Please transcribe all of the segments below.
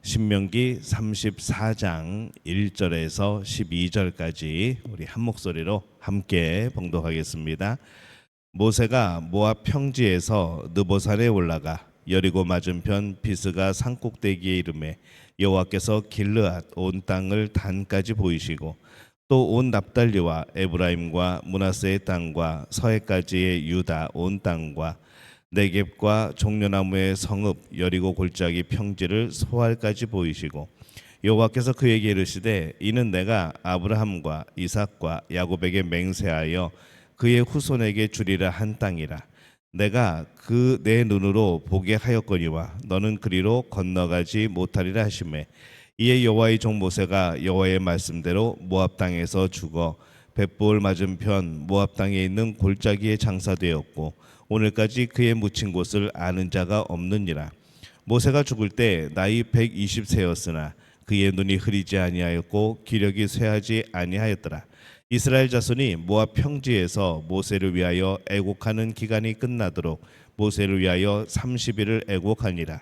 신명기 34장 1절에서 12절까지 우리 한 목소리로 함께 봉독하겠습니다. 모세가 모압 평지에서 느보산에 올라가 여리고 맞은편 비스가 산꼭대기에 이르매 여호와께서 길르앗 온 땅을 단까지 보이시고 또 온 납달리와 에브라임과 므낫세의 땅과 서해까지의 유다 온 땅과 네겝과 종려나무의 성읍 여리고 골짜기 평지를 소알까지 보이시고 여호와께서 그에게 이르시되 이는 내가 아브라함과 이삭과 야곱에게 맹세하여 그의 후손에게 주리라 한 땅이라. 내가 그 내 눈으로 보게 하였거니와 너는 그리로 건너가지 못하리라 하시매 이에 여호와의 종 모세가 여호와의 말씀대로 모압 땅에서 죽어 벳볼 맞은편 모압 땅에 있는 골짜기에 장사되었고 오늘까지 그의 묻힌 곳을 아는 자가 없느니라. 모세가 죽을 때 나이 120세였으나 그의 눈이 흐리지 아니하였고 기력이 쇠하지 아니하였더라. 이스라엘 자손이 모압 평지에서 모세를 위하여 애곡하는 기간이 끝나도록 모세를 위하여 30일을 애곡하니라.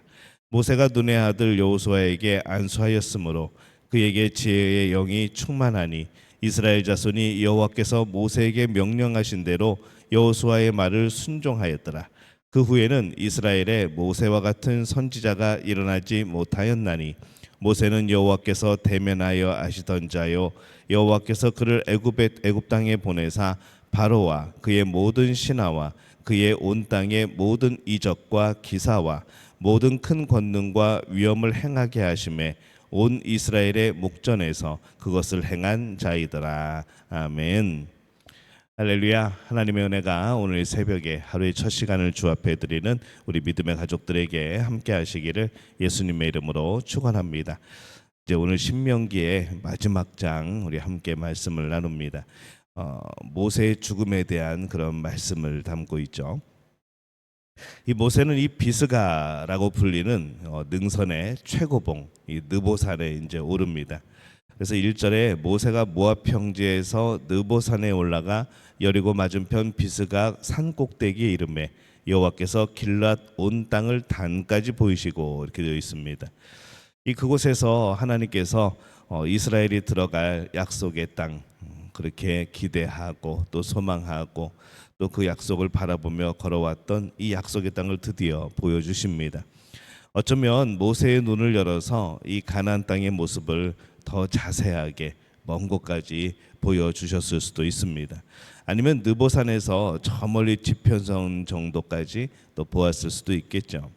모세가 눈의 아들 여호수아에게 안수하였으므로 그에게 지혜의 영이 충만하니 이스라엘 자손이 여호와께서 모세에게 명령하신 대로 여호수아의 말을 순종하였더라. 그 후에는 이스라엘에 모세와 같은 선지자가 일어나지 못하였나니 모세는 여호와께서 대면하여 아시던 자요 여호와께서 그를 애굽 땅에 보내사 바로와 그의 모든 신하와 그의 온 땅의 모든 이적과 기사와 모든 큰 권능과 위엄을 행하게 하심에 온 이스라엘의 목전에서 그것을 행한 자이더라. 아멘. 할렐루야. 하나님의 은혜가 오늘 새벽에 하루의 첫 시간을 주 앞에 드리는 우리 믿음의 가족들에게 함께 하시기를 예수님의 이름으로 축원합니다. 이제 오늘 신명기의 마지막 장 우리 함께 말씀을 나눕니다. 모세의 죽음에 대한 그런 말씀을 담고 있죠. 이 모세는 이 비스가라고 불리는 능선의 최고봉 이 느보산에 이제 오릅니다. 그래서 1절에 모세가 모압 평지에서 느보산에 올라가 여리고 맞은편 비스가 산 꼭대기에 이르매 여호와께서 길르앗 온 땅을 단까지 보이시고 이렇게 되어 있습니다. 이 그곳에서 하나님께서 이스라엘이 들어갈 약속의 땅 그렇게 기대하고 또 소망하고 또 그 약속을 바라보며 걸어왔던 이 약속의 땅을 드디어 보여주십니다. 어쩌면 모세의 눈을 열어서 이 가나안 땅의 모습을 더 자세하게 먼 곳까지 보여주셨을 수도 있습니다. 아니면 느보산에서 저 멀리 지평선 정도까지 또 보았을 수도 있겠죠.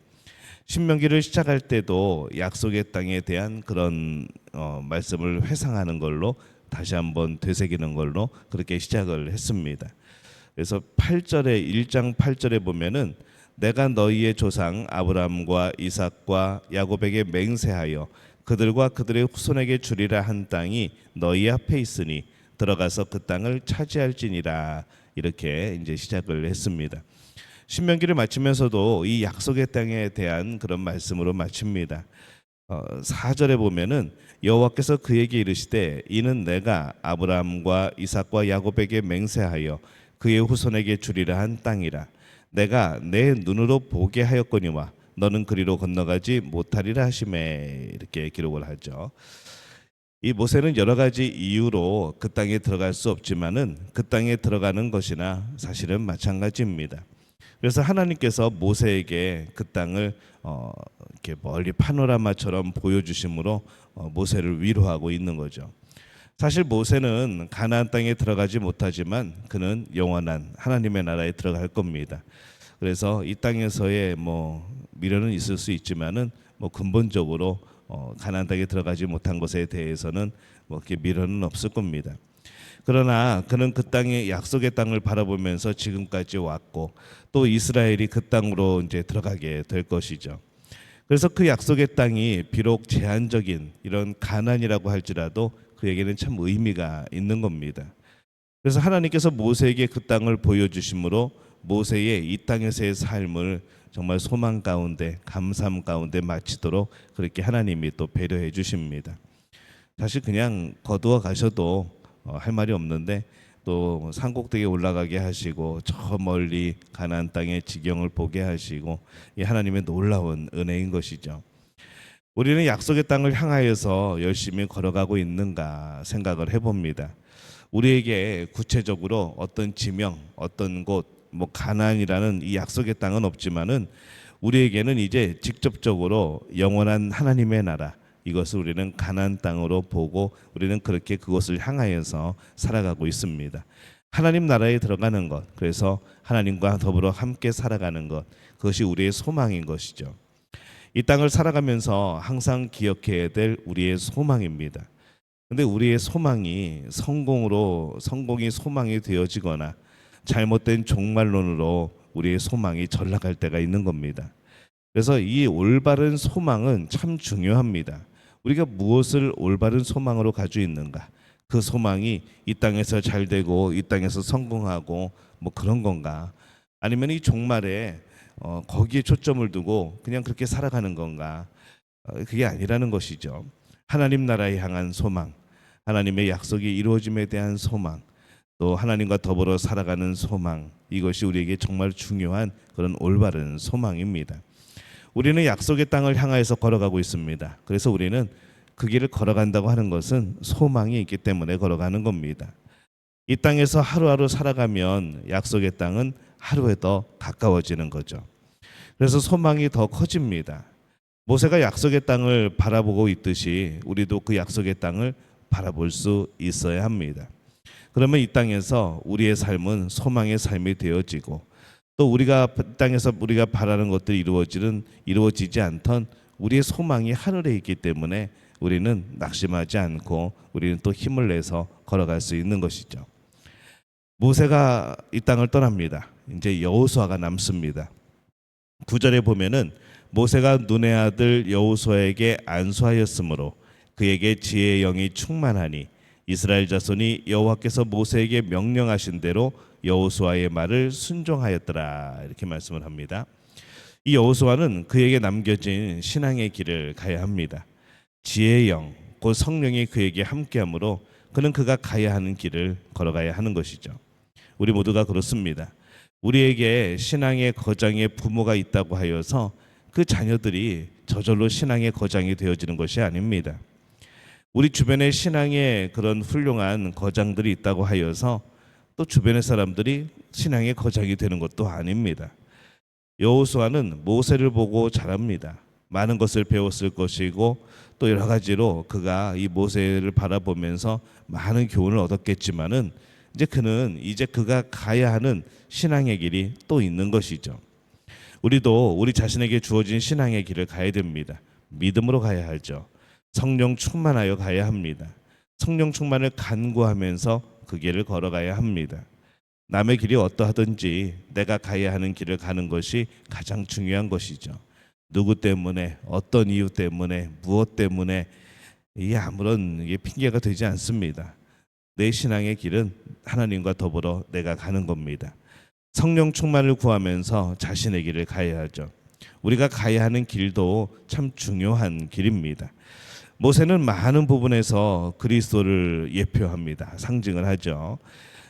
신명기를 시작할 때도 약속의 땅에 대한 그런 말씀을 회상하는 걸로 다시 한번 되새기는 걸로 그렇게 시작을 했습니다. 그래서 8절에 1장 8절에 보면은 내가 너희의 조상 아브라함과 이삭과 야곱에게 맹세하여 그들과 그들의 후손에게 주리라 한 땅이 너희 앞에 있으니 들어가서 그 땅을 차지할지니라 이렇게 이제 시작을 했습니다. 신명기를 마치면서도 이 약속의 땅에 대한 그런 말씀으로 마칩니다. 4절에 보면은 여호와께서 그에게 이르시되 이는 내가 아브라함과 이삭과 야곱에게 맹세하여 그의 후손에게 주리라 한 땅이라. 내가 내 눈으로 보게 하였거니와 너는 그리로 건너가지 못하리라 하시매 이렇게 기록을 하죠. 이 모세는 여러 가지 이유로 그 땅에 들어갈 수 없지만은 그 땅에 들어가는 것이나 사실은 마찬가지입니다. 그래서 하나님께서 모세에게 그 땅을 이렇게 멀리 파노라마처럼 보여주심으로 모세를 위로하고 있는 거죠. 사실 모세는 가나안 땅에 들어가지 못하지만 그는 영원한 하나님의 나라에 들어갈 겁니다. 그래서 이 땅에서의 미련은 있을 수 있지만은 근본적으로 가나안 땅에 들어가지 못한 것에 대해서는 이렇게 미련은 없을 겁니다. 그러나 그는 그 땅의 약속의 땅을 바라보면서 지금까지 왔고 또 이스라엘이 그 땅으로 이제 들어가게 될 것이죠. 그래서 그 약속의 땅이 비록 제한적인 이런 가난이라고 할지라도 그에게는 참 의미가 있는 겁니다. 그래서 하나님께서 모세에게 그 땅을 보여주심으로 모세의 이 땅에서의 삶을 정말 소망 가운데 감사함 가운데 마치도록 그렇게 하나님이 또 배려해 주십니다. 사실 그냥 거두어 가셔도 할 말이 없는데 또 산꼭대기에 올라가게 하시고 저 멀리 가나안 땅의 지경을 보게 하시고 이 하나님의 놀라운 은혜인 것이죠. 우리는 약속의 땅을 향하여서 열심히 걸어가고 있는가 생각을 해봅니다. 우리에게 구체적으로 어떤 지명, 어떤 곳, 뭐 가나안이라는 이 약속의 땅은 없지만은 우리에게는 이제 직접적으로 영원한 하나님의 나라, 이것을 우리는 가나안 땅으로 보고 우리는 그렇게 그것을 향하여서 살아가고 있습니다. 하나님 나라에 들어가는 것, 그래서 하나님과 더불어 함께 살아가는 것, 그것이 우리의 소망인 것이죠. 이 땅을 살아가면서 항상 기억해야 될 우리의 소망입니다. 근데 우리의 소망이 성공이 소망이 되어지거나 잘못된 종말론으로 우리의 소망이 전락할 때가 있는 겁니다. 그래서 이 올바른 소망은 참 중요합니다. 우리가 무엇을 올바른 소망으로 가지고 있는가? 그 소망이 이 땅에서 잘 되고 이 땅에서 성공하고 뭐 그런 건가? 아니면 이 종말에 거기에 초점을 두고 그냥 그렇게 살아가는 건가? 그게 아니라는 것이죠. 하나님 나라에 향한 소망, 하나님의 약속이 이루어짐에 대한 소망, 또 하나님과 더불어 살아가는 소망, 이것이 우리에게 정말 중요한 그런 올바른 소망입니다. 우리는 약속의 땅을 향하여서 걸어가고 있습니다. 그래서 우리는 그 길을 걸어간다고 하는 것은 소망이 있기 때문에 걸어가는 겁니다. 이 땅에서 하루하루 살아가면 약속의 땅은 하루에 더 가까워지는 거죠. 그래서 소망이 더 커집니다. 모세가 약속의 땅을 바라보고 있듯이 우리도 그 약속의 땅을 바라볼 수 있어야 합니다. 그러면 이 땅에서 우리의 삶은 소망의 삶이 되어지고, 또 우리가 땅에서 우리가 바라는 것들이 이루어지지 않던 우리의 소망이 하늘에 있기 때문에 우리는 낙심하지 않고 우리는 또 힘을 내서 걸어갈 수 있는 것이죠. 모세가 이 땅을 떠납니다. 이제 여호수아가 남습니다. 9절에 보면은 모세가 눈의 아들 여호수아에게 안수하였으므로 그에게 지혜의 영이 충만하니 이스라엘 자손이 여호와께서 모세에게 명령하신 대로 여호수아의 말을 순종하였더라, 이렇게 말씀을 합니다. 이 여호수아는 그에게 남겨진 신앙의 길을 가야 합니다. 지혜의 영, 곧 성령이 그에게 함께하므로 그는 그가 가야 하는 길을 걸어가야 하는 것이죠. 우리 모두가 그렇습니다. 우리에게 신앙의 거장의 부모가 있다고 하여서 그 자녀들이 저절로 신앙의 거장이 되어지는 것이 아닙니다. 우리 주변에 신앙의 그런 훌륭한 거장들이 있다고 하여서 또 주변의 사람들이 신앙의 거장이 되는 것도 아닙니다. 여호수아는 모세를 보고 자랍니다. 많은 것을 배웠을 것이고 또 여러 가지로 그가 이 모세를 바라보면서 많은 교훈을 얻었겠지만은 그는 그가 가야 하는 신앙의 길이 또 있는 것이죠. 우리도 우리 자신에게 주어진 신앙의 길을 가야 됩니다. 믿음으로 가야 하죠. 성령 충만하여 가야 합니다. 성령 충만을 간구하면서 그 길을 걸어가야 합니다. 남의 길이 어떠하든지 내가 가야 하는 길을 가는 것이 가장 중요한 것이죠. 누구 때문에, 어떤 이유 때문에, 무엇 때문에, 이게 아무런 핑계가 되지 않습니다. 내 신앙의 길은 하나님과 더불어 내가 가는 겁니다. 성령 충만을 구하면서 자신의 길을 가야 하죠. 우리가 가야 하는 길도 참 중요한 길입니다. 모세는 많은 부분에서 그리스도를 예표합니다. 상징을 하죠.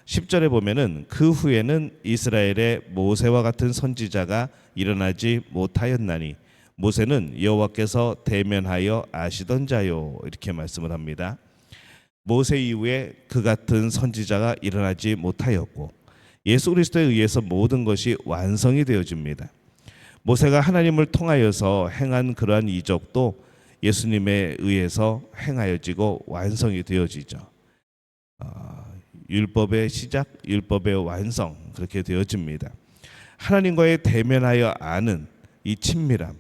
10절에 보면은 그 후에는 이스라엘의 모세와 같은 선지자가 일어나지 못하였나니 모세는 여호와께서 대면하여 아시던 자요, 이렇게 말씀을 합니다. 모세 이후에 그 같은 선지자가 일어나지 못하였고 예수 그리스도에 의해서 모든 것이 완성이 되어집니다. 모세가 하나님을 통하여서 행한 그러한 이적도 예수님에 의해서 행하여지고 완성이 되어지죠. 율법의 시작, 율법의 완성, 그렇게 되어집니다. 하나님과의 대면하여 아는 이 친밀함,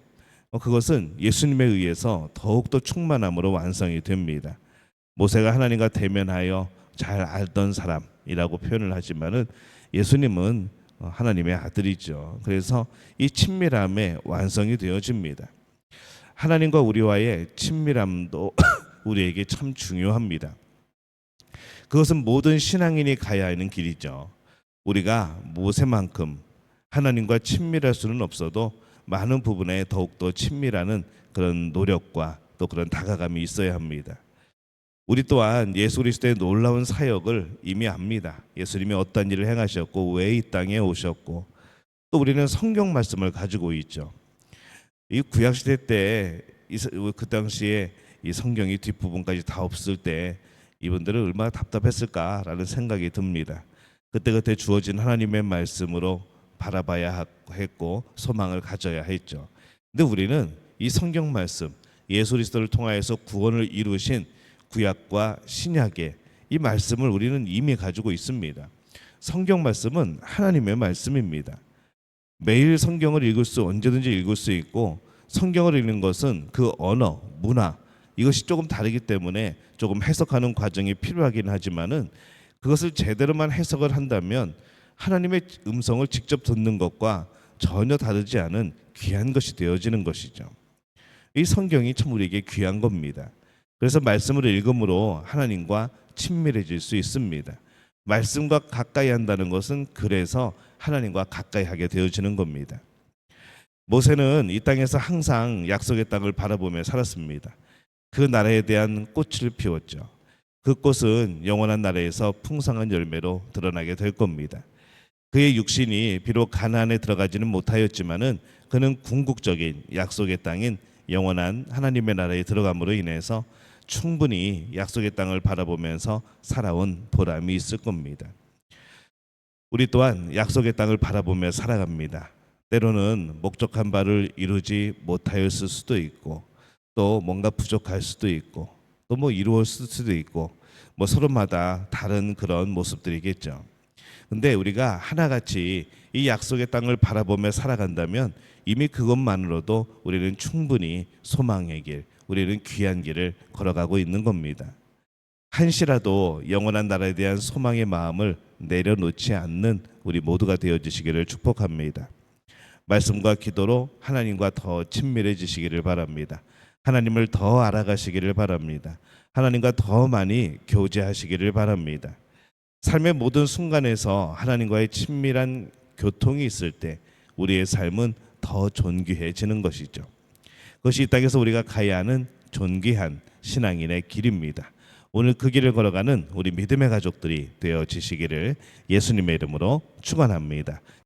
그것은 예수님에 의해서 더욱더 충만함으로 완성이 됩니다. 모세가 하나님과 대면하여 잘 알던 사람이라고 표현을 하지만은 예수님은 하나님의 아들이죠. 그래서 이 친밀함의 완성이 되어집니다. 하나님과 우리와의 친밀함도 우리에게 참 중요합니다. 그것은 모든 신앙인이 가야 하는 길이죠. 우리가 모세만큼 하나님과 친밀할 수는 없어도 많은 부분에 더욱더 친밀하는 그런 노력과 또 그런 다가감이 있어야 합니다. 우리 또한 예수 그리스도의 놀라운 사역을 이미 압니다. 예수님이 어떤 일을 행하셨고 왜 이 땅에 오셨고, 또 우리는 성경 말씀을 가지고 있죠. 이 구약시대 때 그 당시에 이 성경이 뒷부분까지 다 없을 때 이분들은 얼마나 답답했을까라는 생각이 듭니다. 그때그때 주어진 하나님의 말씀으로 바라봐야 했고 소망을 가져야 했죠. 근데 우리는 이 성경 말씀, 예수 그리스도를 통하여서 구원을 이루신 구약과 신약의 이 말씀을 우리는 이미 가지고 있습니다. 성경 말씀은 하나님의 말씀입니다. 매일 성경을 언제든지 읽을 수 있고, 성경을 읽는 것은 그 언어, 문화 이것이 조금 다르기 때문에 조금 해석하는 과정이 필요하긴 하지만은 그것을 제대로만 해석을 한다면 하나님의 음성을 직접 듣는 것과 전혀 다르지 않은 귀한 것이 되어지는 것이죠. 이 성경이 참 우리에게 귀한 겁니다. 그래서 말씀을 읽음으로 하나님과 친밀해질 수 있습니다. 말씀과 가까이 한다는 것은 그래서 하나님과 가까이 하게 되어지는 겁니다. 모세는 이 땅에서 항상 약속의 땅을 바라보며 살았습니다. 그 나라에 대한 꽃을 피웠죠. 그 꽃은 영원한 나라에서 풍성한 열매로 드러나게 될 겁니다. 그의 육신이 비록 가나안에 들어가지는 못하였지만은 그는 궁극적인 약속의 땅인 영원한 하나님의 나라에 들어감으로 인해서 충분히 약속의 땅을 바라보면서 살아온 보람이 있을 겁니다. 우리 또한 약속의 땅을 바라보며 살아갑니다. 때로는 목적한 바를 이루지 못하였을 수도 있고, 또 뭔가 부족할 수도 있고, 또 뭐 이루었을 수도 있고, 뭐 서로마다 다른 그런 모습들이겠죠. 근데 우리가 하나같이 이 약속의 땅을 바라보며 살아간다면 이미 그것만으로도 우리는 충분히 소망의 길, 우리는 귀한 길을 걸어가고 있는 겁니다. 한시라도 영원한 나라에 대한 소망의 마음을 내려놓지 않는 우리 모두가 되어주시기를 축복합니다. 말씀과 기도로 하나님과 더 친밀해지시기를 바랍니다. 하나님을 더 알아가시기를 바랍니다. 하나님과 더 많이 교제하시기를 바랍니다. 삶의 모든 순간에서 하나님과의 친밀한 교통이 있을 때 우리의 삶은 더 존귀해지는 것이죠. 그것이 이 땅에서 우리가 가야 하는 존귀한 신앙인의 길입니다. 오늘 그 길을 걸어가는 우리 믿음의 가족들이 되어지시기를 예수님의 이름으로 축원합니다.